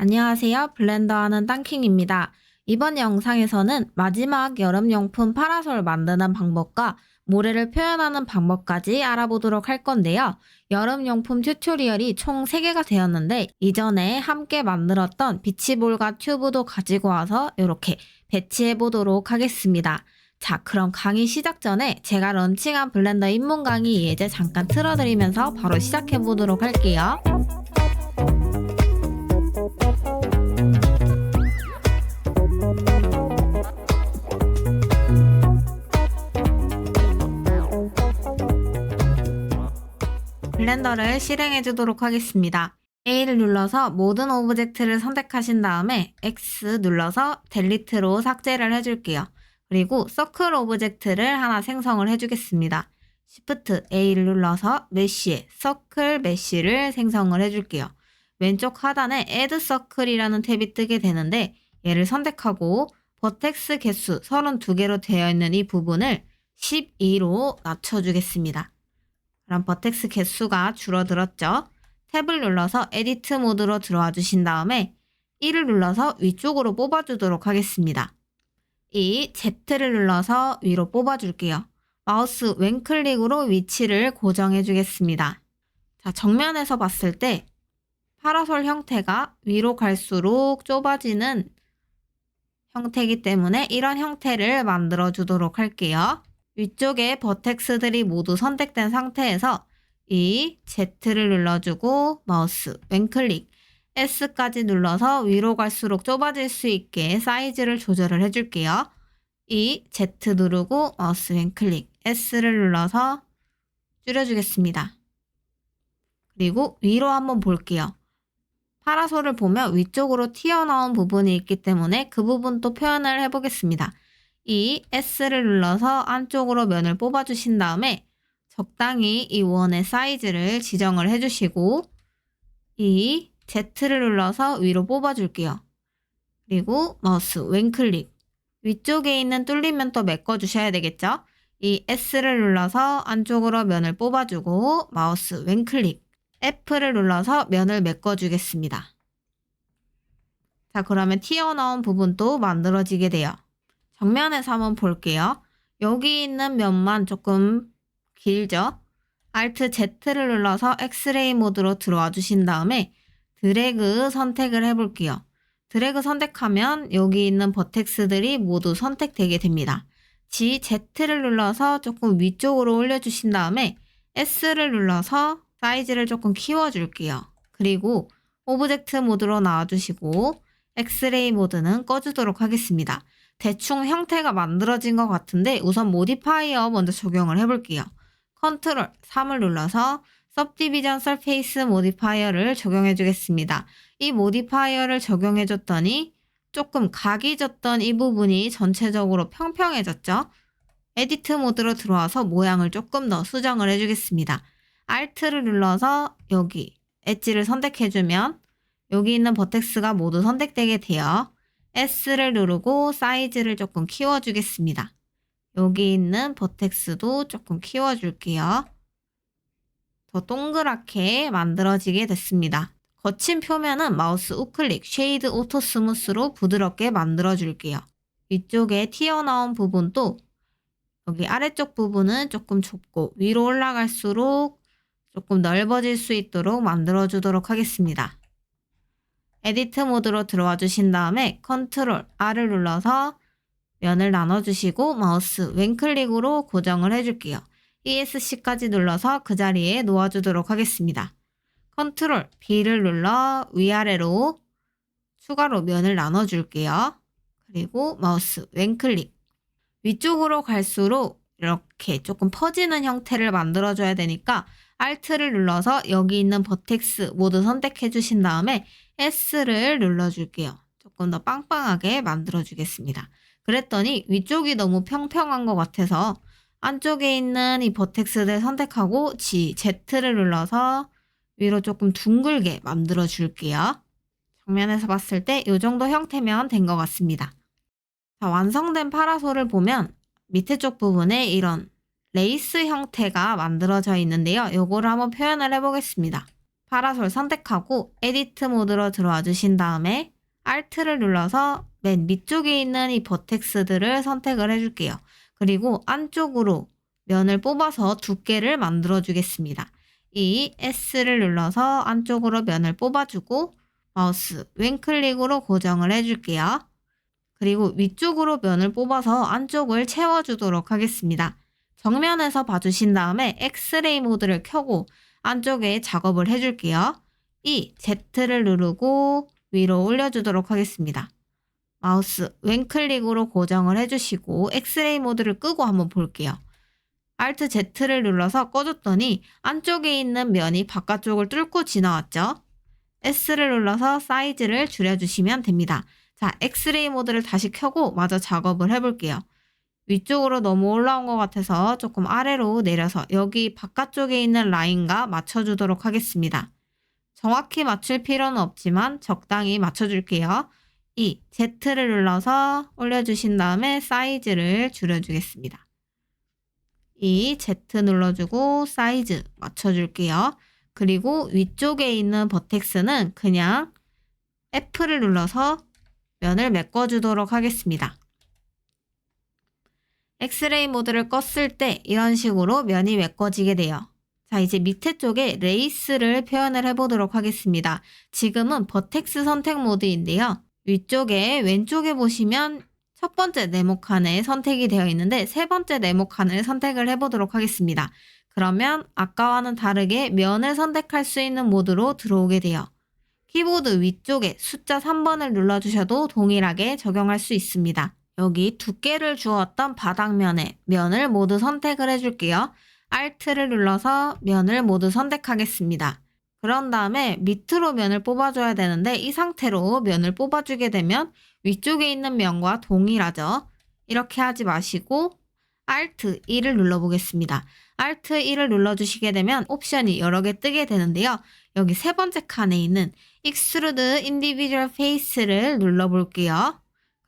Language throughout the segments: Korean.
안녕하세요. 블렌더하는 땅킹입니다. 이번 영상에서는 마지막 여름용품 파라솔 만드는 방법과 모래를 표현하는 방법까지 알아보도록 할 건데요. 여름용품 튜토리얼이 총 3개가 되었는데 이전에 함께 만들었던 비치볼과 튜브도 가지고 와서 이렇게 배치해 보도록 하겠습니다. 자, 그럼 강의 시작 전에 제가 런칭한 블렌더 입문 강의 예제 잠깐 틀어드리면서 바로 시작해 보도록 할게요. 블렌더를 실행해 주도록 하겠습니다. A를 눌러서 모든 오브젝트를 선택하신 다음에 X 눌러서 델리트로 삭제를 해줄게요. 그리고 서클 오브젝트를 하나 생성을 해주겠습니다. Shift A를 눌러서 메쉬에 서클 메쉬를 생성을 해줄게요. 왼쪽 하단에 Add Circle이라는 탭이 뜨게 되는데 얘를 선택하고 버텍스 개수 32개로 되어 있는 이 부분을 12로 낮춰주겠습니다. 그럼 버텍스 개수가 줄어들었죠? 탭을 눌러서 에디트 모드로 들어와 주신 다음에 1을 눌러서 위쪽으로 뽑아주도록 하겠습니다. 이 Z를 눌러서 위로 뽑아줄게요. 마우스 왼클릭으로 위치를 고정해 주겠습니다. 자, 정면에서 봤을 때 파라솔 형태가 위로 갈수록 좁아지는 형태이기 때문에 이런 형태를 만들어 주도록 할게요. 위쪽에 버텍스들이 모두 선택된 상태에서 이 Z를 눌러주고 마우스 왼클릭 S까지 눌러서 위로 갈수록 좁아질 수 있게 사이즈를 조절을 해줄게요. 이 Z 누르고 마우스 왼클릭 S를 눌러서 줄여주겠습니다. 그리고 위로 한번 볼게요. 파라솔을 보면 위쪽으로 튀어나온 부분이 있기 때문에 그 부분도 표현을 해보겠습니다. 이 S를 눌러서 안쪽으로 면을 뽑아주신 다음에 적당히 이 원의 사이즈를 지정을 해주시고 이 Z를 눌러서 위로 뽑아줄게요. 그리고 마우스 왼클릭 위쪽에 있는 뚫리면 또 메꿔주셔야 되겠죠? 이 S를 눌러서 안쪽으로 면을 뽑아주고 마우스 왼클릭 F를 눌러서 면을 메꿔주겠습니다. 자, 그러면 튀어나온 부분도 만들어지게 돼요. 정면에서 한번 볼게요. 여기 있는 면만 조금 길죠? Alt Z를 눌러서 엑스레이 모드로 들어와 주신 다음에 드래그 선택을 해볼게요. 드래그 선택하면 여기 있는 버텍스들이 모두 선택되게 됩니다. Z를 눌러서 조금 위쪽으로 올려주신 다음에 S를 눌러서 사이즈를 조금 키워줄게요. 그리고 오브젝트 모드로 나와주시고 엑스레이 모드는 꺼주도록 하겠습니다. 대충 형태가 만들어진 것 같은데 우선 모디파이어 먼저 적용을 해볼게요. 컨트롤 3을 눌러서 Subdivision Surface 모디파이어를 적용해 주겠습니다. 이 모디파이어를 적용해 줬더니 조금 각이 졌던 이 부분이 전체적으로 평평해졌죠? 에디트 모드로 들어와서 모양을 조금 더 수정을 해주겠습니다. Alt를 눌러서 여기 엣지를 선택해주면 여기 있는 버텍스가 모두 선택되게 돼요. S를 누르고 사이즈를 조금 키워주겠습니다. 여기 있는 버텍스도 조금 키워줄게요. 더 동그랗게 만들어지게 됐습니다. 거친 표면은 마우스 우클릭 쉐이드 오토 스무스로 부드럽게 만들어줄게요. 위쪽에 튀어나온 부분도 여기 아래쪽 부분은 조금 좁고 위로 올라갈수록 조금 넓어질 수 있도록 만들어주도록 하겠습니다. 에디트 모드로 들어와 주신 다음에 컨트롤 R을 눌러서 면을 나눠주시고 마우스 왼클릭으로 고정을 해줄게요. ESC까지 눌러서 그 자리에 놓아주도록 하겠습니다. 컨트롤 B를 눌러 위아래로 추가로 면을 나눠줄게요. 그리고 마우스 왼클릭 위쪽으로 갈수록 이렇게 조금 퍼지는 형태를 만들어줘야 되니까 Alt를 눌러서 여기 있는 버텍스 모두 선택해 주신 다음에 S를 눌러줄게요. 조금 더 빵빵하게 만들어주겠습니다. 그랬더니 위쪽이 너무 평평한 것 같아서 안쪽에 있는 이 버텍스를 선택하고 Z를 눌러서 위로 조금 둥글게 만들어 줄게요. 정면에서 봤을 때 이 정도 형태면 된 것 같습니다. 자, 완성된 파라솔을 보면 밑에 쪽 부분에 이런 레이스 형태가 만들어져 있는데요. 요거를 한번 표현을 해보겠습니다. 파라솔 선택하고 에디트 모드로 들어와 주신 다음에 Alt를 눌러서 맨 밑쪽에 있는 이 버텍스들을 선택을 해줄게요. 그리고 안쪽으로 면을 뽑아서 두께를 만들어 주겠습니다. 이 S를 눌러서 안쪽으로 면을 뽑아주고 마우스 왼클릭으로 고정을 해줄게요. 그리고 위쪽으로 면을 뽑아서 안쪽을 채워주도록 하겠습니다. 정면에서 봐주신 다음에 엑스레이 모드를 켜고 안쪽에 작업을 해줄게요. 이 Z를 누르고 위로 올려주도록 하겠습니다. 마우스 왼클릭으로 고정을 해주시고 엑스레이 모드를 끄고 한번 볼게요. Alt Z를 눌러서 꺼줬더니 안쪽에 있는 면이 바깥쪽을 뚫고 지나왔죠. S를 눌러서 사이즈를 줄여주시면 됩니다. 자, 엑스레이 모드를 다시 켜고 마저 작업을 해볼게요. 위쪽으로 너무 올라온 것 같아서 조금 아래로 내려서 여기 바깥쪽에 있는 라인과 맞춰주도록 하겠습니다. 정확히 맞출 필요는 없지만 적당히 맞춰줄게요. 이 Z를 눌러서 올려주신 다음에 사이즈를 줄여주겠습니다. 이 Z 눌러주고 사이즈 맞춰줄게요. 그리고 위쪽에 있는 버텍스는 그냥 F를 눌러서 면을 메꿔주도록 하겠습니다. 엑스레이 모드를 껐을 때 이런 식으로 면이 메꿔지게 돼요. 자, 이제 밑에 쪽에 레이스를 표현을 해보도록 하겠습니다. 지금은 버텍스 선택 모드인데요. 위쪽에 왼쪽에 보시면 첫 번째 네모 칸에 선택이 되어 있는데 세 번째 네모 칸을 선택을 해보도록 하겠습니다. 그러면 아까와는 다르게 면을 선택할 수 있는 모드로 들어오게 돼요. 키보드 위쪽에 숫자 3번을 눌러주셔도 동일하게 적용할 수 있습니다. 여기 두께를 주었던 바닥면에 면을 모두 선택을 해줄게요. Alt를 눌러서 면을 모두 선택하겠습니다. 그런 다음에 밑으로 면을 뽑아줘야 되는데 이 상태로 면을 뽑아주게 되면 위쪽에 있는 면과 동일하죠. 이렇게 하지 마시고 Alt 2를 눌러보겠습니다. Alt 2를 눌러주시게 되면 옵션이 여러 개 뜨게 되는데요. 여기 세 번째 칸에 있는 Extrude Individual Face를 눌러볼게요.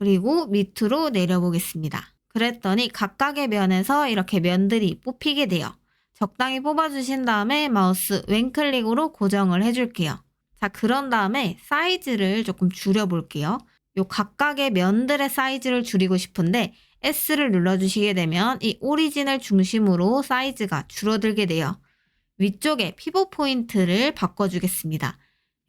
그리고 밑으로 내려보겠습니다. 그랬더니 각각의 면에서 이렇게 면들이 뽑히게 돼요. 적당히 뽑아주신 다음에 마우스 왼클릭으로 고정을 해줄게요. 자, 그런 다음에 사이즈를 조금 줄여볼게요. 요 각각의 면들의 사이즈를 줄이고 싶은데 S를 눌러주시게 되면 이 오리진을 중심으로 사이즈가 줄어들게 돼요. 위쪽에 피벗 포인트를 바꿔주겠습니다.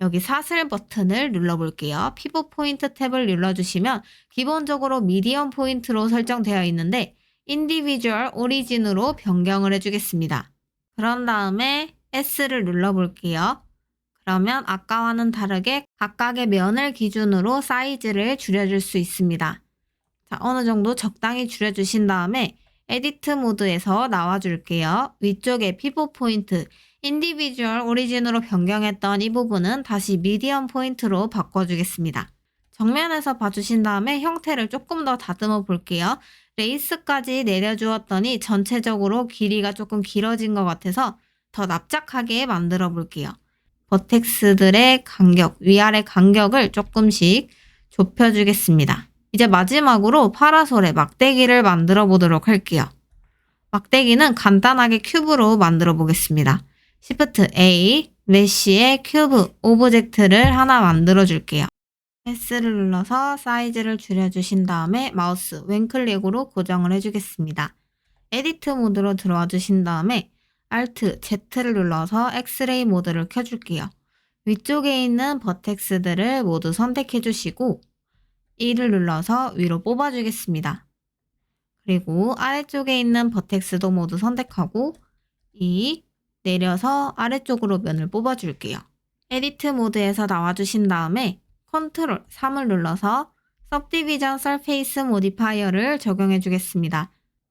여기 사슬 버튼을 눌러볼게요. 피벗 포인트 탭을 눌러주시면 기본적으로 미디엄 포인트로 설정되어 있는데 인디비주얼 오리진으로 변경을 해주겠습니다. 그런 다음에 S를 눌러볼게요. 그러면 아까와는 다르게 각각의 면을 기준으로 사이즈를 줄여줄 수 있습니다. 자, 어느 정도 적당히 줄여주신 다음에 에디트 모드에서 나와줄게요. 위쪽에 피벗 포인트, 인디비주얼 오리진으로 변경했던 이 부분은 다시 미디엄 포인트로 바꿔주겠습니다. 정면에서 봐주신 다음에 형태를 조금 더 다듬어 볼게요. 레이스까지 내려주었더니 전체적으로 길이가 조금 길어진 것 같아서 더 납작하게 만들어 볼게요. 버텍스들의 간격, 위아래 간격을 조금씩 좁혀주겠습니다. 이제 마지막으로 파라솔의 막대기를 만들어 보도록 할게요. 막대기는 간단하게 큐브로 만들어 보겠습니다. Shift A, 메쉬의 큐브 오브젝트를 하나 만들어 줄게요. S를 눌러서 사이즈를 줄여주신 다음에 마우스 왼클릭으로 고정을 해주겠습니다. 에디트 모드로 들어와 주신 다음에 Alt Z를 눌러서 엑스레이 모드를 켜줄게요. 위쪽에 있는 버텍스들을 모두 선택해 주시고 1을 눌러서 위로 뽑아주겠습니다. 그리고 아래쪽에 있는 버텍스도 모두 선택하고 2 내려서 아래쪽으로 면을 뽑아줄게요. 에디트 모드에서 나와주신 다음에 컨트롤 3을 눌러서 Subdivision Surface Modifier를 적용해 주겠습니다.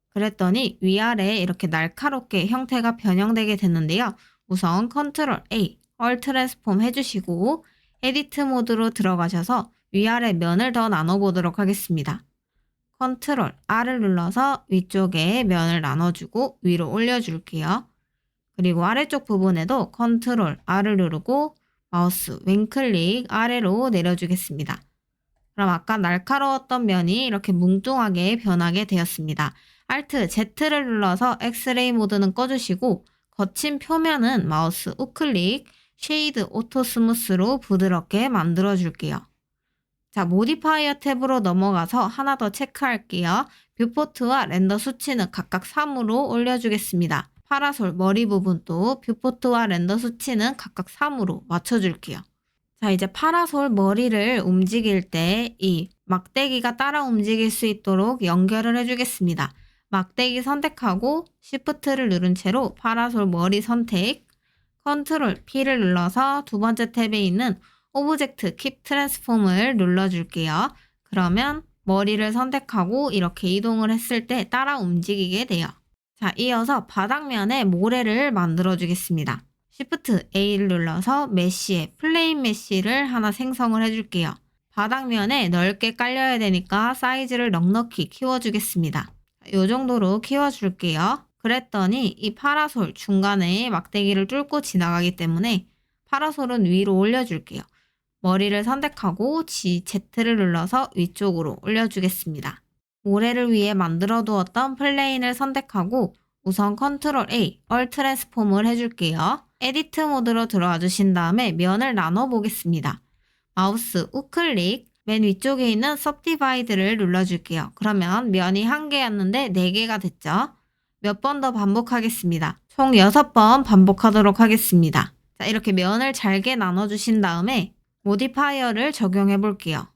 그랬더니 위아래 이렇게 날카롭게 형태가 변형되게 됐는데요. 우선 컨트롤 A, 얼 트랜스폼 해주시고 에디트 모드로 들어가셔서 위아래 면을 더 나눠보도록 하겠습니다. 컨트롤 R을 눌러서 위쪽에 면을 나눠주고 위로 올려줄게요. 그리고 아래쪽 부분에도 컨트롤 R을 누르고 마우스 왼클릭 아래로 내려주겠습니다. 그럼 아까 날카로웠던 면이 이렇게 뭉뚱하게 변하게 되었습니다. Alt Z를 눌러서 엑스레이 모드는 꺼주시고 거친 표면은 마우스 우클릭 쉐이드 오토 스무스로 부드럽게 만들어줄게요. 자, 모디파이어 탭으로 넘어가서 하나 더 체크할게요. 뷰포트와 렌더 수치는 각각 3으로 올려주겠습니다. 파라솔 머리 부분도 뷰포트와 렌더 수치는 각각 3으로 맞춰줄게요. 자, 이제 파라솔 머리를 움직일 때 이 막대기가 따라 움직일 수 있도록 연결을 해주겠습니다. 막대기 선택하고 Shift를 누른 채로 파라솔 머리 선택, 컨트롤 P를 눌러서 두 번째 탭에 있는 오브젝트 Keep Transform을 눌러줄게요. 그러면 머리를 선택하고 이렇게 이동을 했을 때 따라 움직이게 돼요. 자, 이어서 바닥면에 모래를 만들어 주겠습니다. Shift A를 눌러서 메쉬에 플레인 메쉬를 하나 생성을 해줄게요. 바닥면에 넓게 깔려야 되니까 사이즈를 넉넉히 키워주겠습니다. 이 정도로 키워줄게요. 그랬더니 이 파라솔 중간에 막대기를 뚫고 지나가기 때문에 파라솔은 위로 올려줄게요. 머리를 선택하고 Z를 눌러서 위쪽으로 올려주겠습니다. 모래를 위해 만들어 두었던 플레인을 선택하고 우선 컨트롤 A, 얼 트랜스폼을 해줄게요. 에디트 모드로 들어와 주신 다음에 면을 나눠 보겠습니다. 마우스 우클릭, 맨 위쪽에 있는 Subdivide를 눌러줄게요. 그러면 면이 1개였는데 4개가 됐죠? 몇 번 더 반복하겠습니다. 총 6번 반복하도록 하겠습니다. 자, 이렇게 면을 잘게 나눠주신 다음에 모디파이어를 적용해 볼게요.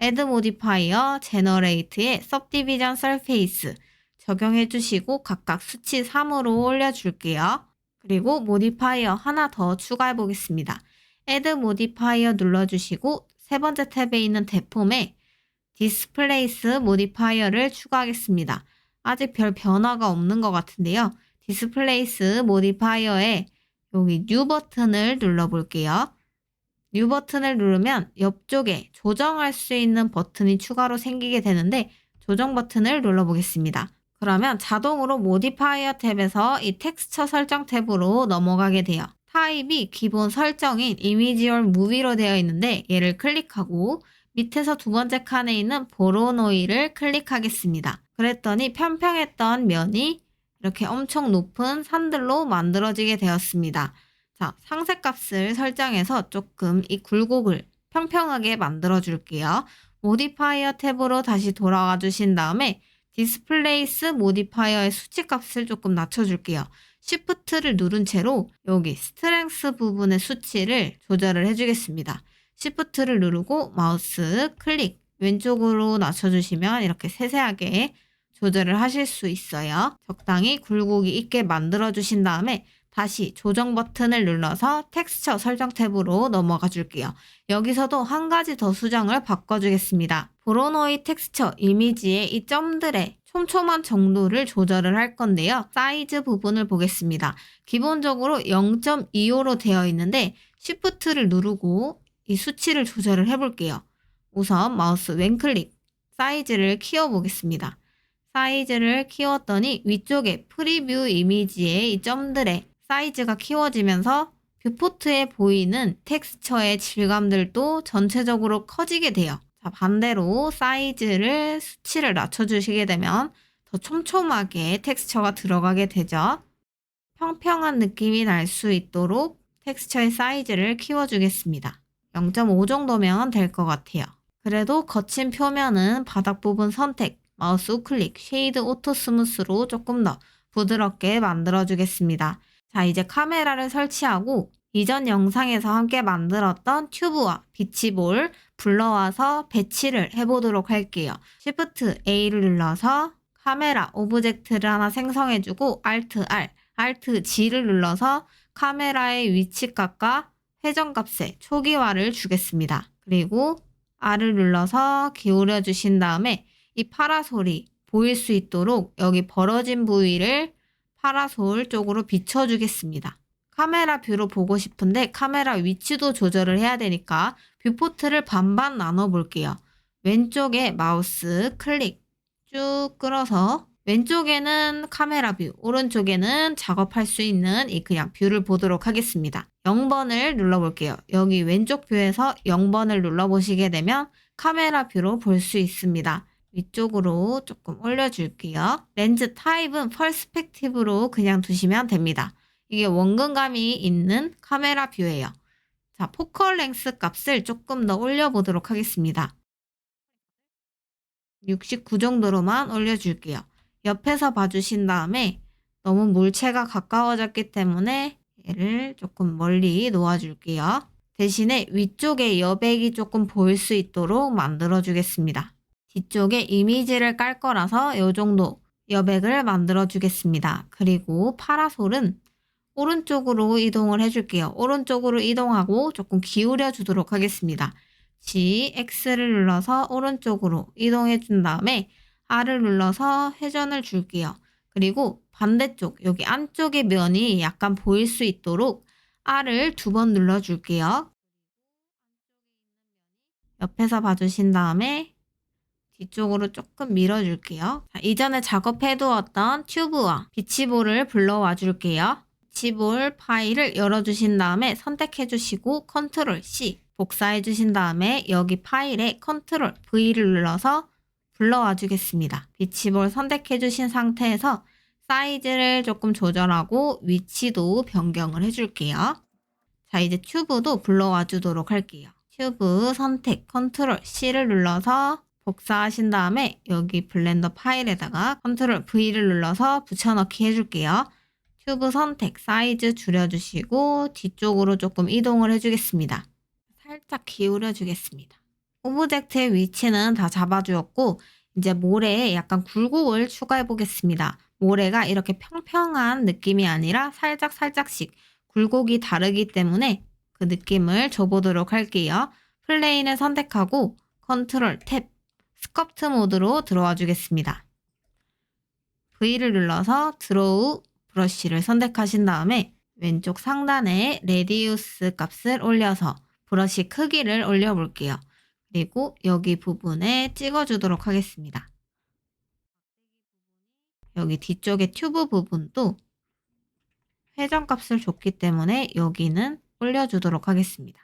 Add Modifier, Generate에 Subdivision Surface 적용해 주시고 각각 수치 3으로 올려줄게요. 그리고 모디파이어 하나 더 추가해 보겠습니다. Add Modifier 눌러주시고 세 번째 탭에 있는 대폼에 Displace Modifier를 추가하겠습니다. 아직 별 변화가 없는 것 같은데요. Displace Modifier에 여기 New 버튼을 눌러볼게요. 뉴 버튼을 누르면 옆쪽에 조정할 수 있는 버튼이 추가로 생기게 되는데 조정 버튼을 눌러보겠습니다. 그러면 자동으로 모디파이어 탭에서 이 텍스처 설정 탭으로 넘어가게 돼요. 타입이 기본 설정인 이미지얼 무비로 되어 있는데 얘를 클릭하고 밑에서 두 번째 칸에 있는 보로노이를 클릭하겠습니다. 그랬더니 평평했던 면이 이렇게 엄청 높은 산들로 만들어지게 되었습니다. 자, 상세 값을 설정해서 조금 이 굴곡을 평평하게 만들어 줄게요. 모디파이어 탭으로 다시 돌아와 주신 다음에 디스플레이스 모디파이어의 수치 값을 조금 낮춰 줄게요. Shift를 누른 채로 여기 스트렝스 부분의 수치를 조절을 해주겠습니다. Shift를 누르고 마우스 클릭 왼쪽으로 낮춰주시면 이렇게 세세하게 조절을 하실 수 있어요. 적당히 굴곡이 있게 만들어 주신 다음에 다시 조정 버튼을 눌러서 텍스처 설정 탭으로 넘어가 줄게요. 여기서도 한 가지 더 수정을 바꿔주겠습니다. 보로노이 텍스처 이미지의 이 점들의 촘촘한 정도를 조절을 할 건데요. 사이즈 부분을 보겠습니다. 기본적으로 0.25로 되어 있는데 Shift를 누르고 이 수치를 조절을 해볼게요. 우선 마우스 왼클릭 사이즈를 키워보겠습니다. 사이즈를 키웠더니 위쪽에 프리뷰 이미지의 이 점들의 사이즈가 키워지면서 뷰포트에 보이는 텍스처의 질감들도 전체적으로 커지게 돼요. 자, 반대로 사이즈를 수치를 낮춰주시게 되면 더 촘촘하게 텍스처가 들어가게 되죠. 평평한 느낌이 날 수 있도록 텍스처의 사이즈를 키워주겠습니다. 0.5 정도면 될 것 같아요. 그래도 거친 표면은 바닥 부분 선택, 마우스 우클릭, 쉐이드 오토 스무스로 조금 더 부드럽게 만들어주겠습니다. 자, 이제 카메라를 설치하고 이전 영상에서 함께 만들었던 튜브와 비치볼 불러와서 배치를 해보도록 할게요. Shift A를 눌러서 카메라 오브젝트를 하나 생성해주고 Alt R, Alt G를 눌러서 카메라의 위치값과 회전값의 초기화를 주겠습니다. 그리고 R을 눌러서 기울여 주신 다음에 이 파라솔이 보일 수 있도록 여기 벌어진 부위를 파라솔 쪽으로 비춰주겠습니다. 카메라 뷰로 보고 싶은데 카메라 위치도 조절을 해야 되니까 뷰포트를 반반 나눠 볼게요. 왼쪽에 마우스 클릭 쭉 끌어서 왼쪽에는 카메라 뷰, 오른쪽에는 작업할 수 있는 이 그냥 뷰를 보도록 하겠습니다. 0번을 눌러볼게요. 여기 왼쪽 뷰에서 0번을 눌러보시게 되면 카메라 뷰로 볼 수 있습니다. 위쪽으로 조금 올려줄게요. 렌즈 타입은 퍼스펙티브로 그냥 두시면 됩니다. 이게 원근감이 있는 카메라 뷰예요. 자, 포컬 랭스 값을 조금 더 올려보도록 하겠습니다. 69 정도로만 올려줄게요. 옆에서 봐주신 다음에 너무 물체가 가까워졌기 때문에 얘를 조금 멀리 놓아줄게요. 대신에 위쪽에 여백이 조금 보일 수 있도록 만들어주겠습니다. 뒤쪽에 이미지를 깔 거라서 이 정도 여백을 만들어주겠습니다. 그리고 파라솔은 오른쪽으로 이동을 해줄게요. 오른쪽으로 이동하고 조금 기울여 주도록 하겠습니다. G, X를 눌러서 오른쪽으로 이동해 준 다음에 R을 눌러서 회전을 줄게요. 그리고 반대쪽, 여기 안쪽의 면이 약간 보일 수 있도록 R을 2번 눌러줄게요. 옆에서 봐주신 다음에 뒤쪽으로 조금 밀어줄게요. 자, 이전에 작업해 두었던 튜브와 비치볼을 불러와 줄게요. 비치볼 파일을 열어주신 다음에 선택해 주시고 컨트롤 C 복사해 주신 다음에 여기 파일에 컨트롤 V를 눌러서 불러와 주겠습니다. 비치볼 선택해 주신 상태에서 사이즈를 조금 조절하고 위치도 변경을 해줄게요. 자, 이제 튜브도 불러와 주도록 할게요. 튜브 선택 컨트롤 C를 눌러서 복사하신 다음에 여기 블렌더 파일에다가 컨트롤 V를 눌러서 붙여넣기 해줄게요. 튜브 선택 사이즈 줄여주시고 뒤쪽으로 조금 이동을 해주겠습니다. 살짝 기울여 주겠습니다. 오브젝트의 위치는 다 잡아주었고 이제 모래에 약간 굴곡을 추가해 보겠습니다. 모래가 이렇게 평평한 느낌이 아니라 살짝씩 굴곡이 다르기 때문에 그 느낌을 줘보도록 할게요. 플레인을 선택하고 컨트롤 탭 스커프트 모드로 들어와 주겠습니다. V를 눌러서 드로우 브러쉬를 선택하신 다음에 왼쪽 상단에 레디우스 값을 올려서 브러쉬 크기를 올려볼게요. 그리고 여기 부분에 찍어주도록 하겠습니다. 여기 뒤쪽에 튜브 부분도 회전값을 줬기 때문에 여기는 올려주도록 하겠습니다.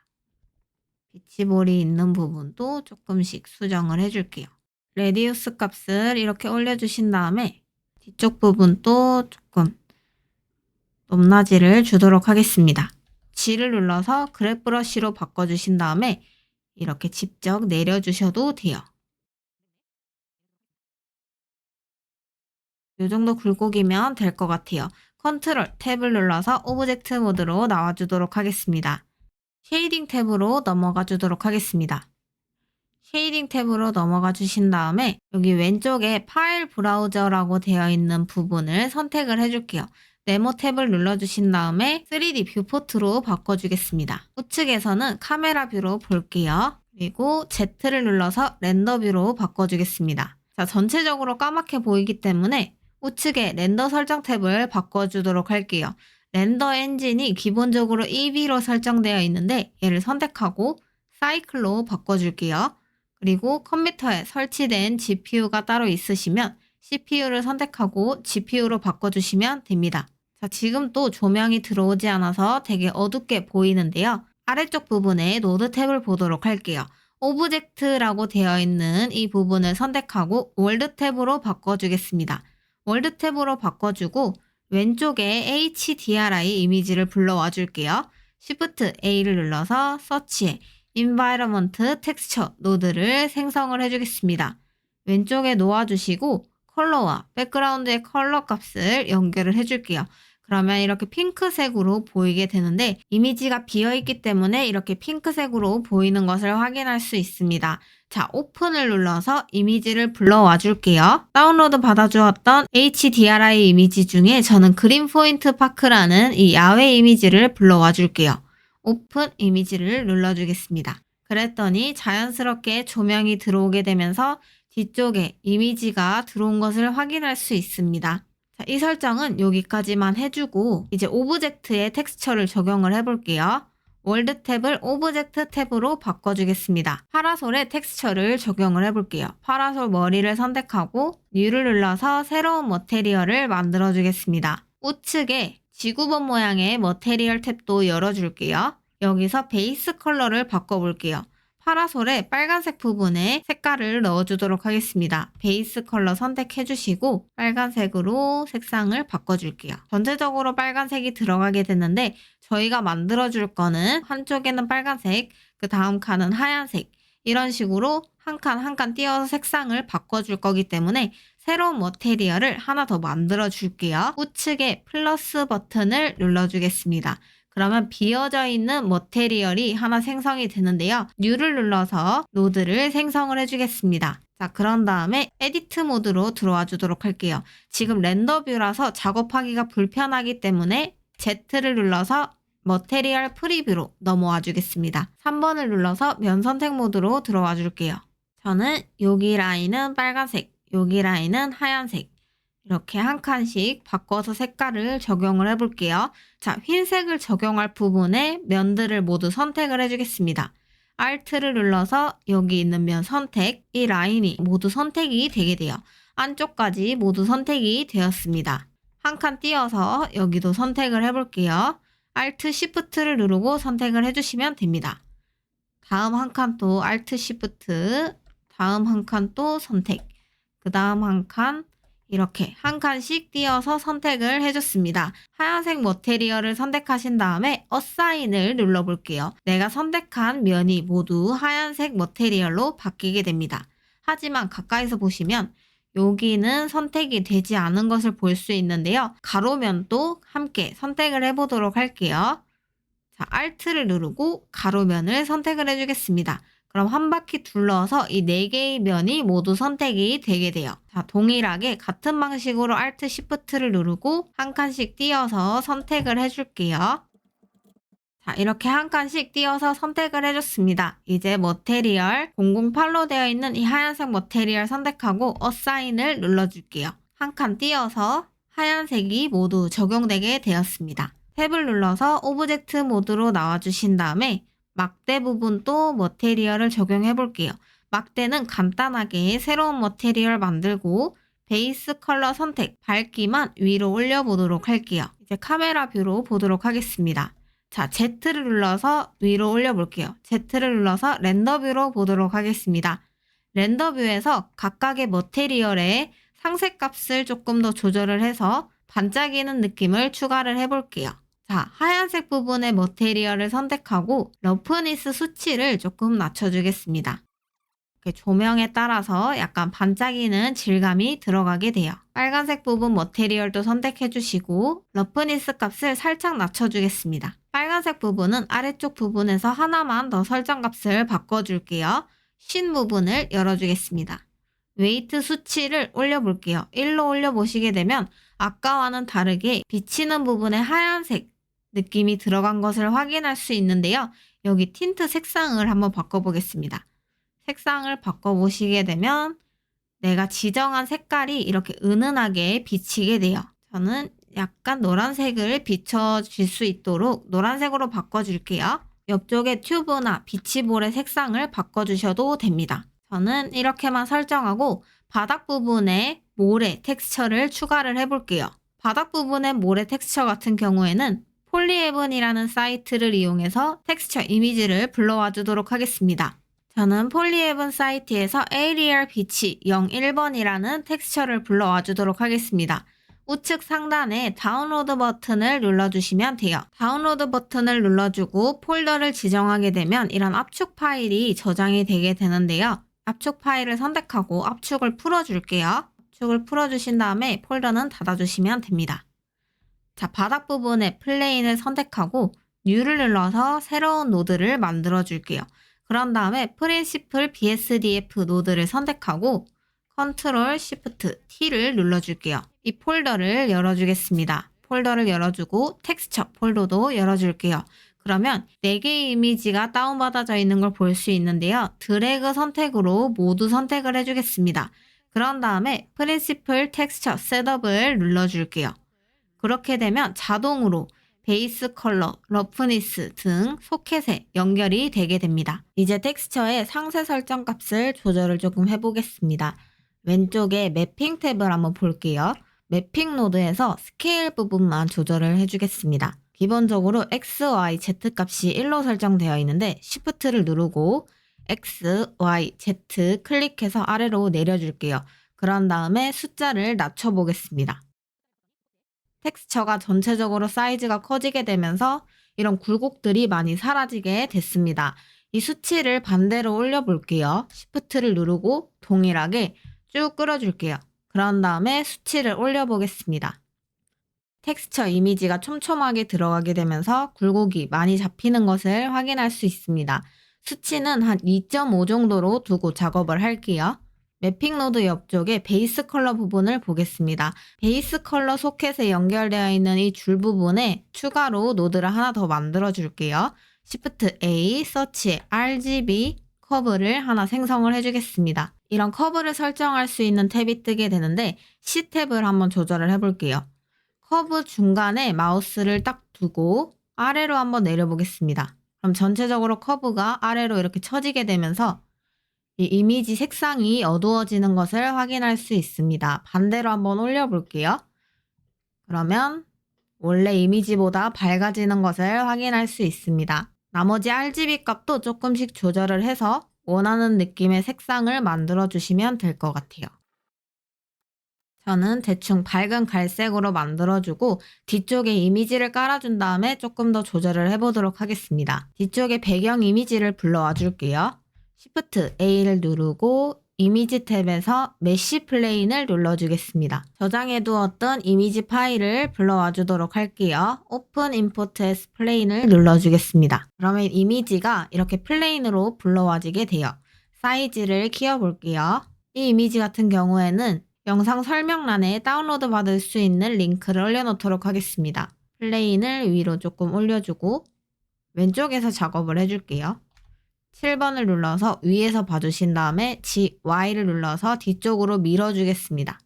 비치볼이 있는 부분도 조금씩 수정을 해줄게요. 레디우스 값을 이렇게 올려주신 다음에 뒤쪽 부분도 조금 높낮이를 주도록 하겠습니다. G를 눌러서 그랩 브러쉬로 바꿔주신 다음에 이렇게 직접 내려주셔도 돼요. 이 정도 굴곡이면 될 것 같아요. 컨트롤 탭을 눌러서 오브젝트 모드로 나와주도록 하겠습니다. 쉐이딩 탭으로 넘어가 주도록 하겠습니다. 쉐이딩 탭으로 넘어가 주신 다음에 여기 왼쪽에 파일 브라우저라고 되어 있는 부분을 선택을 해줄게요. 네모 탭을 눌러주신 다음에 3D 뷰포트로 바꿔주겠습니다. 우측에서는 카메라 뷰로 볼게요. 그리고 Z를 눌러서 렌더 뷰로 바꿔주겠습니다. 자, 전체적으로 까맣게 보이기 때문에 우측에 렌더 설정 탭을 바꿔주도록 할게요. 렌더 엔진이 기본적으로 EV로 설정되어 있는데 얘를 선택하고 사이클로 바꿔줄게요. 그리고 컴퓨터에 설치된 GPU가 따로 있으시면 CPU를 선택하고 GPU로 바꿔주시면 됩니다. 자, 지금 또 조명이 들어오지 않아서 되게 어둡게 보이는데요. 아래쪽 부분에 노드 탭을 보도록 할게요. 오브젝트라고 되어 있는 이 부분을 선택하고 월드 탭으로 바꿔주겠습니다. 월드 탭으로 바꿔주고 왼쪽에 HDRI 이미지를 불러와 줄게요. Shift A를 눌러서 서치에 Environment Texture 노드를 생성을 해주겠습니다. 왼쪽에 놓아주시고 컬러와 백그라운드의 컬러 값을 연결을 해줄게요. 그러면 이렇게 핑크색으로 보이게 되는데 이미지가 비어있기 때문에 이렇게 핑크색으로 보이는 것을 확인할 수 있습니다. 자, 오픈을 눌러서 이미지를 불러와 줄게요. 다운로드 받아주었던 HDRI 이미지 중에 저는 그린 포인트 파크라는 이 야외 이미지를 불러와 줄게요. 오픈 이미지를 눌러주겠습니다. 그랬더니 자연스럽게 조명이 들어오게 되면서 뒤쪽에 이미지가 들어온 것을 확인할 수 있습니다. 자, 이 설정은 여기까지만 해주고 이제 오브젝트의 텍스처를 적용을 해볼게요. 월드 탭을 오브젝트 탭으로 바꿔주겠습니다. 파라솔의 텍스처를 적용을 해볼게요. 파라솔 머리를 선택하고 New를 눌러서 새로운 머테리얼을 만들어주겠습니다. 우측에 지구본 모양의 머테리얼 탭도 열어줄게요. 여기서 베이스 컬러를 바꿔볼게요. 파라솔의 빨간색 부분에 색깔을 넣어주도록 하겠습니다. 베이스 컬러 선택해주시고 빨간색으로 색상을 바꿔줄게요. 전체적으로 빨간색이 들어가게 됐는데 저희가 만들어줄 거는 한쪽에는 빨간색, 그 다음 칸은 하얀색, 이런 식으로 한 칸 한 칸 띄어서 색상을 바꿔줄 거기 때문에 새로운 머테리얼을 하나 더 만들어 줄게요. 우측에 플러스 버튼을 눌러주겠습니다. 그러면 비어져 있는 머테리얼이 하나 생성이 되는데요. New를 눌러서 노드를 생성을 해주겠습니다. 자, 그런 다음에 에디트 모드로 들어와 주도록 할게요. 지금 렌더 뷰라서 작업하기가 불편하기 때문에 Z를 눌러서 머테리얼 프리뷰로 넘어와 주겠습니다. 3번을 눌러서 면 선택 모드로 들어와 줄게요. 저는 여기 라인은 빨간색, 여기 라인은 하얀색, 이렇게 한 칸씩 바꿔서 색깔을 적용을 해볼게요. 자, 흰색을 적용할 부분에 면들을 모두 선택을 해주겠습니다. Alt를 눌러서 여기 있는 면 선택, 이 라인이 모두 선택이 되게 돼요. 안쪽까지 모두 선택이 되었습니다. 한 칸 띄어서 여기도 선택을 해볼게요. Alt, Shift를 누르고 선택을 해주시면 됩니다. 다음 한 칸 또 Alt, Shift, 다음 한 칸 또 선택, 그 다음 한 칸, 이렇게 한 칸씩 띄어서 선택을 해줬습니다. 하얀색 머테리얼을 선택하신 다음에 어사인을 눌러볼게요. 내가 선택한 면이 모두 하얀색 머테리얼로 바뀌게 됩니다. 하지만 가까이서 보시면 여기는 선택이 되지 않은 것을 볼 수 있는데요. 가로면도 함께 선택을 해보도록 할게요. 자, Alt를 누르고 가로면을 선택을 해주겠습니다. 그럼 한 바퀴 둘러서 이 4개의 면이 모두 선택이 되게 돼요. 자, 동일하게 같은 방식으로 Alt, Shift를 누르고 한 칸씩 띄어서 선택을 해줄게요. 자, 이렇게 한 칸씩 띄어서 선택을 해줬습니다. 이제 머테리얼 008로 되어 있는 이 하얀색 머테리얼 선택하고 어사인을 눌러줄게요. 한 칸 띄어서 하얀색이 모두 적용되게 되었습니다. 탭을 눌러서 오브젝트 모드로 나와주신 다음에 막대 부분 또 머테리얼을 적용해 볼게요. 막대는 간단하게 새로운 머테리얼 만들고 베이스 컬러 선택, 밝기만 위로 올려보도록 할게요. 이제 카메라 뷰로 보도록 하겠습니다. 자, Z를 눌러서 위로 올려볼게요. Z를 눌러서 렌더 뷰로 보도록 하겠습니다. 렌더 뷰에서 각각의 머테리얼의 상세 값을 조금 더 조절을 해서 반짝이는 느낌을 추가를 해볼게요. 자, 하얀색 부분의 머테리얼을 선택하고 러프니스 수치를 조금 낮춰주겠습니다. 이렇게 조명에 따라서 약간 반짝이는 질감이 들어가게 돼요. 빨간색 부분 머테리얼도 선택해주시고 러프니스 값을 살짝 낮춰주겠습니다. 빨간색 부분은 아래쪽 부분에서 하나만 더 설정 값을 바꿔줄게요. 쉰 부분을 열어주겠습니다. 웨이트 수치를 올려볼게요. 1로 올려보시게 되면 아까와는 다르게 비치는 부분에 하얀색 느낌이 들어간 것을 확인할 수 있는데요. 여기 틴트 색상을 한번 바꿔보겠습니다. 색상을 바꿔보시게 되면 내가 지정한 색깔이 이렇게 은은하게 비치게 돼요. 저는 약간 노란색을 비춰줄 수 있도록 노란색으로 바꿔줄게요. 옆쪽에 튜브나 비치볼의 색상을 바꿔주셔도 됩니다. 저는 이렇게만 설정하고 바닥 부분에 모래 텍스처를 추가를 해볼게요. 바닥 부분의 모래 텍스처 같은 경우에는 폴리헤븐이라는 사이트를 이용해서 텍스처 이미지를 불러와 주도록 하겠습니다. 저는 폴리헤븐 사이트에서 에이리얼 비치 01번이라는 텍스처를 불러와 주도록 하겠습니다. 우측 상단에 다운로드 버튼을 눌러주시면 돼요. 다운로드 버튼을 눌러주고 폴더를 지정하게 되면 이런 압축 파일이 저장이 되게 되는데요. 압축 파일을 선택하고 압축을 풀어줄게요. 압축을 풀어주신 다음에 폴더는 닫아주시면 됩니다. 자, 바닥 부분에 플레인을 선택하고 New를 눌러서 새로운 노드를 만들어 줄게요. 그런 다음에 프린시플 BSDF 노드를 선택하고 Ctrl Shift T를 눌러줄게요. 이 폴더를 열어주겠습니다. 폴더를 열어주고 텍스처 폴더도 열어줄게요. 그러면 4개의 이미지가 다운받아져 있는 걸 볼 수 있는데요. 드래그 선택으로 모두 선택을 해주겠습니다. 그런 다음에 프린시플 텍스처 셋업을 눌러줄게요. 그렇게 되면 자동으로 베이스 컬러, 러프니스 등 소켓에 연결이 되게 됩니다. 이제 텍스처의 상세 설정 값을 조절을 조금 해보겠습니다. 왼쪽에 매핑 탭을 한번 볼게요. 매핑 노드에서 스케일 부분만 조절을 해주겠습니다. 기본적으로 X, Y, Z 값이 1로 설정되어 있는데 Shift를 누르고 X, Y, Z 클릭해서 아래로 내려줄게요. 그런 다음에 숫자를 낮춰보겠습니다. 텍스처가 전체적으로 사이즈가 커지게 되면서 이런 굴곡들이 많이 사라지게 됐습니다. 이 수치를 반대로 올려볼게요. Shift를 누르고 동일하게 쭉 끌어줄게요. 그런 다음에 수치를 올려보겠습니다. 텍스처 이미지가 촘촘하게 들어가게 되면서 굴곡이 많이 잡히는 것을 확인할 수 있습니다. 수치는 한 2.5 정도로 두고 작업을 할게요. 매핑 노드 옆쪽에 베이스 컬러 부분을 보겠습니다. 베이스 컬러 소켓에 연결되어 있는 이 줄 부분에 추가로 노드를 하나 더 만들어 줄게요. Shift A, 서치에 RGB 커브를 하나 생성을 해주겠습니다. 이런 커브를 설정할 수 있는 탭이 뜨게 되는데 C 탭을 한번 조절을 해볼게요. 커브 중간에 마우스를 딱 두고 아래로 한번 내려보겠습니다. 그럼 전체적으로 커브가 아래로 이렇게 처지게 되면서 이 이미지 색상이 어두워지는 것을 확인할 수 있습니다. 반대로 한번 올려볼게요. 그러면 원래 이미지보다 밝아지는 것을 확인할 수 있습니다. 나머지 RGB 값도 조금씩 조절을 해서 원하는 느낌의 색상을 만들어 주시면 될 것 같아요. 저는 대충 밝은 갈색으로 만들어주고 뒤쪽에 이미지를 깔아준 다음에 조금 더 조절을 해보도록 하겠습니다. 뒤쪽에 배경 이미지를 불러와 줄게요. Shift A를 누르고 이미지 탭에서 메쉬 플레인을 눌러주겠습니다. 저장해 두었던 이미지 파일을 불러와 주도록 할게요. Open Import as Plane을 눌러주겠습니다. 그러면 이미지가 이렇게 플레인으로 불러와지게 돼요. 사이즈를 키워볼게요. 이 이미지 같은 경우에는 영상 설명란에 다운로드 받을 수 있는 링크를 올려놓도록 하겠습니다. 플레인을 위로 조금 올려주고 왼쪽에서 작업을 해줄게요. 7번을 눌러서 위에서 봐주신 다음에 Y를 눌러서 뒤쪽으로 밀어주겠습니다.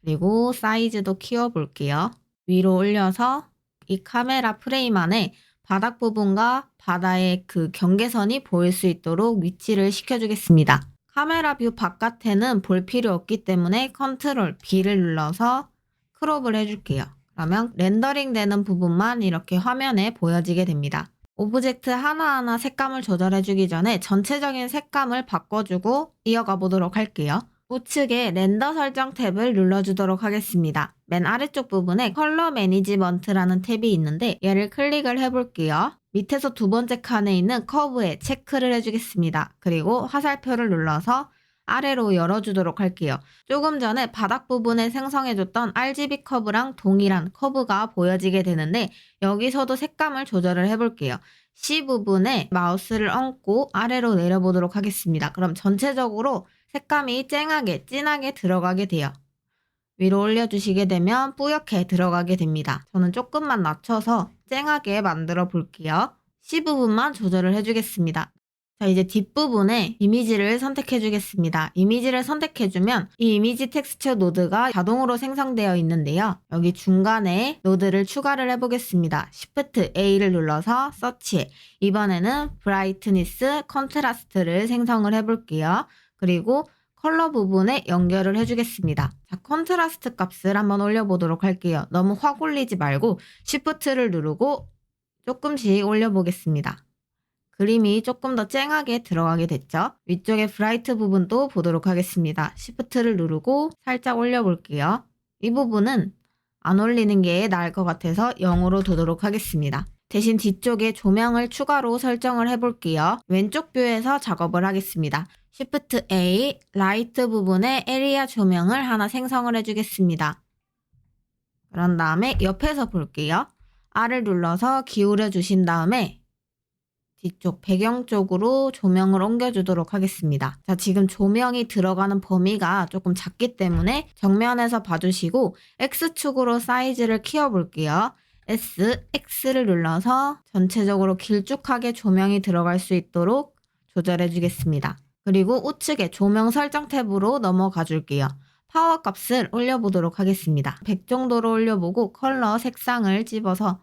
그리고 사이즈도 키워볼게요. 위로 올려서 이 카메라 프레임 안에 바닥 부분과 바다의 그 경계선이 보일 수 있도록 위치를 시켜주겠습니다. 카메라 뷰 바깥에는 볼 필요 없기 때문에 컨트롤 B를 눌러서 크롭을 해줄게요. 그러면 렌더링 되는 부분만 이렇게 화면에 보여지게 됩니다. 오브젝트 하나하나 색감을 조절해주기 전에 전체적인 색감을 바꿔주고 이어가 보도록 할게요. 우측에 렌더 설정 탭을 눌러주도록 하겠습니다. 맨 아래쪽 부분에 컬러 매니지먼트라는 탭이 있는데 얘를 클릭을 해볼게요. 밑에서 두 번째 칸에 있는 커브에 체크를 해주겠습니다. 그리고 화살표를 눌러서 아래로 열어주도록 할게요. 조금 전에 바닥 부분에 생성해줬던 RGB 커브랑 동일한 커브가 보여지게 되는데 여기서도 색감을 조절을 해볼게요. C 부분에 마우스를 얹고 아래로 내려보도록 하겠습니다. 그럼 전체적으로 색감이 쨍하게 진하게 들어가게 돼요. 위로 올려주시게 되면 뿌옇게 들어가게 됩니다. 저는 조금만 낮춰서 쨍하게 만들어 볼게요. C 부분만 조절을 해주겠습니다. 자, 이제 뒷부분에 이미지를 선택해 주겠습니다. 이미지를 선택해주면 이 이미지 텍스처 노드가 자동으로 생성되어 있는데요. 여기 중간에 노드를 추가를 해보겠습니다. Shift A를 눌러서 서치에 이번에는 브라이트니스, 컨트라스트를 생성을 해볼게요. 그리고 컬러 부분에 연결을 해주겠습니다. 자, 컨트라스트 값을 한번 올려보도록 할게요. 너무 확 올리지 말고 Shift를 누르고 조금씩 올려보겠습니다. 그림이 조금 더 쨍하게 들어가게 됐죠? 위쪽에 브라이트 부분도 보도록 하겠습니다. Shift를 누르고 살짝 올려볼게요. 이 부분은 안 올리는 게 나을 것 같아서 0으로 두도록 하겠습니다. 대신 뒤쪽에 조명을 추가로 설정을 해볼게요. 왼쪽 뷰에서 작업을 하겠습니다. Shift A, 라이트 부분에 에리아 조명을 하나 생성을 해주겠습니다. 그런 다음에 옆에서 볼게요. R을 눌러서 기울여 주신 다음에 뒤쪽 배경 쪽으로 조명을 옮겨주도록 하겠습니다. 자, 지금 조명이 들어가는 범위가 조금 작기 때문에 정면에서 봐주시고 X축으로 사이즈를 키워볼게요. S, X를 눌러서 전체적으로 길쭉하게 조명이 들어갈 수 있도록 조절해 주겠습니다. 그리고 우측에 조명 설정 탭으로 넘어가 줄게요. 파워 값을 올려보도록 하겠습니다. 100 정도로 올려보고 컬러 색상을 집어서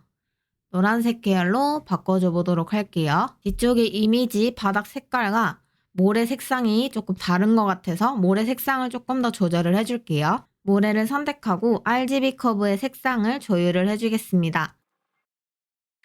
노란색 계열로 바꿔줘 보도록 할게요. 뒤쪽에 이미지 바닥 색깔과 모래 색상이 조금 다른 것 같아서 모래 색상을 조금 더 조절을 해줄게요. 모래를 선택하고 RGB 커브의 색상을 조율을 해주겠습니다.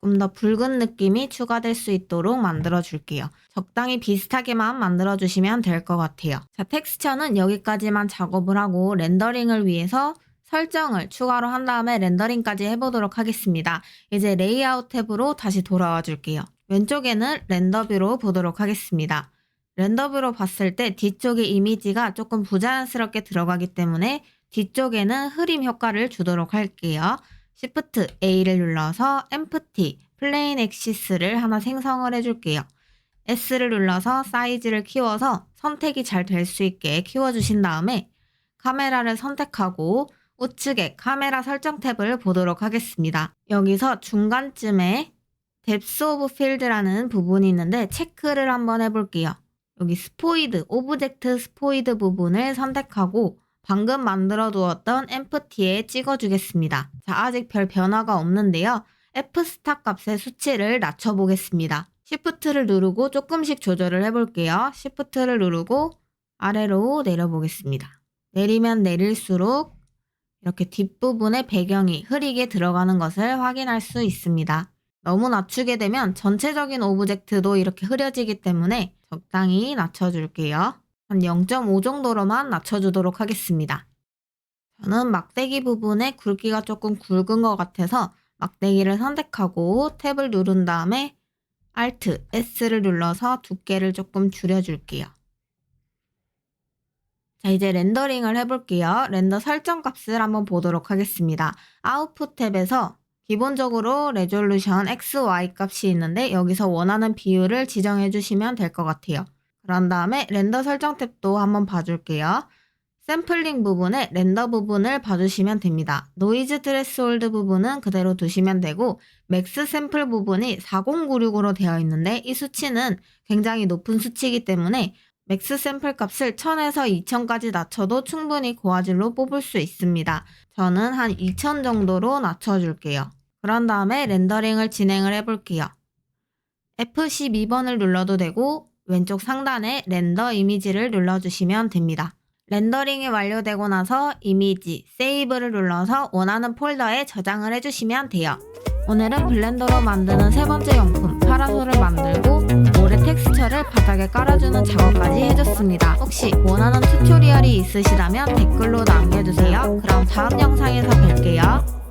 조금 더 붉은 느낌이 추가될 수 있도록 만들어 줄게요. 적당히 비슷하게만 만들어 주시면 될 것 같아요. 자, 텍스처는 여기까지만 작업을 하고 렌더링을 위해서 설정을 추가로 한 다음에 렌더링까지 해보도록 하겠습니다. 이제 레이아웃 탭으로 다시 돌아와 줄게요. 왼쪽에는 렌더뷰로 보도록 하겠습니다. 렌더뷰로 봤을 때 뒤쪽의 이미지가 조금 부자연스럽게 들어가기 때문에 뒤쪽에는 흐림 효과를 주도록 할게요. Shift A를 눌러서 Empty Plain Axis를 하나 생성을 해줄게요. S를 눌러서 사이즈를 키워서 선택이 잘 될 수 있게 키워주신 다음에 카메라를 선택하고 우측에 카메라 설정 탭을 보도록 하겠습니다. 여기서 중간쯤에 Depth of Field라는 부분이 있는데 체크를 한번 해볼게요. 여기 스포이드, 오브젝트 스포이드 부분을 선택하고 방금 만들어 두었던 empty에 찍어주겠습니다. 자, 아직 별 변화가 없는데요. fstat 값의 수치를 낮춰보겠습니다. Shift를 누르고 조금씩 조절을 해볼게요. Shift를 누르고 아래로 내려보겠습니다. 내리면 내릴수록 이렇게 뒷부분의 배경이 흐리게 들어가는 것을 확인할 수 있습니다. 너무 낮추게 되면 전체적인 오브젝트도 이렇게 흐려지기 때문에 적당히 낮춰줄게요. 한 0.5 정도로만 낮춰주도록 하겠습니다. 저는 막대기 부분에 굵기가 조금 굵은 것 같아서 막대기를 선택하고 탭을 누른 다음에 Alt S를 눌러서 두께를 조금 줄여줄게요. 자, 이제 렌더링을 해볼게요. 렌더 설정 값을 한번 보도록 하겠습니다. 아웃풋 탭에서 기본적으로 레졸루션 XY 값이 있는데 여기서 원하는 비율을 지정해 주시면 될 것 같아요. 그런 다음에 렌더 설정 탭도 한번 봐줄게요. 샘플링 부분에 렌더 부분을 봐주시면 됩니다. 노이즈 트레스홀드 부분은 그대로 두시면 되고 맥스 샘플 부분이 4096으로 되어 있는데 이 수치는 굉장히 높은 수치이기 때문에 맥스 샘플 값을 1000에서 2000까지 낮춰도 충분히 고화질로 뽑을 수 있습니다. 저는 한 2000 정도로 낮춰줄게요. 그런 다음에 렌더링을 진행을 해볼게요. F12번을 눌러도 되고 왼쪽 상단에 렌더 이미지를 눌러주시면 됩니다. 렌더링이 완료되고 나서 이미지, 세이브를 눌러서 원하는 폴더에 저장을 해주시면 돼요. 오늘은 블렌더로 만드는 세 번째 용품 파라솔을 만들고 모래 텍스처를 바닥에 깔아주는 작업까지 해줬습니다. 혹시 원하는 튜토리얼이 있으시다면 댓글로 남겨주세요. 그럼 다음 영상에서 뵐게요.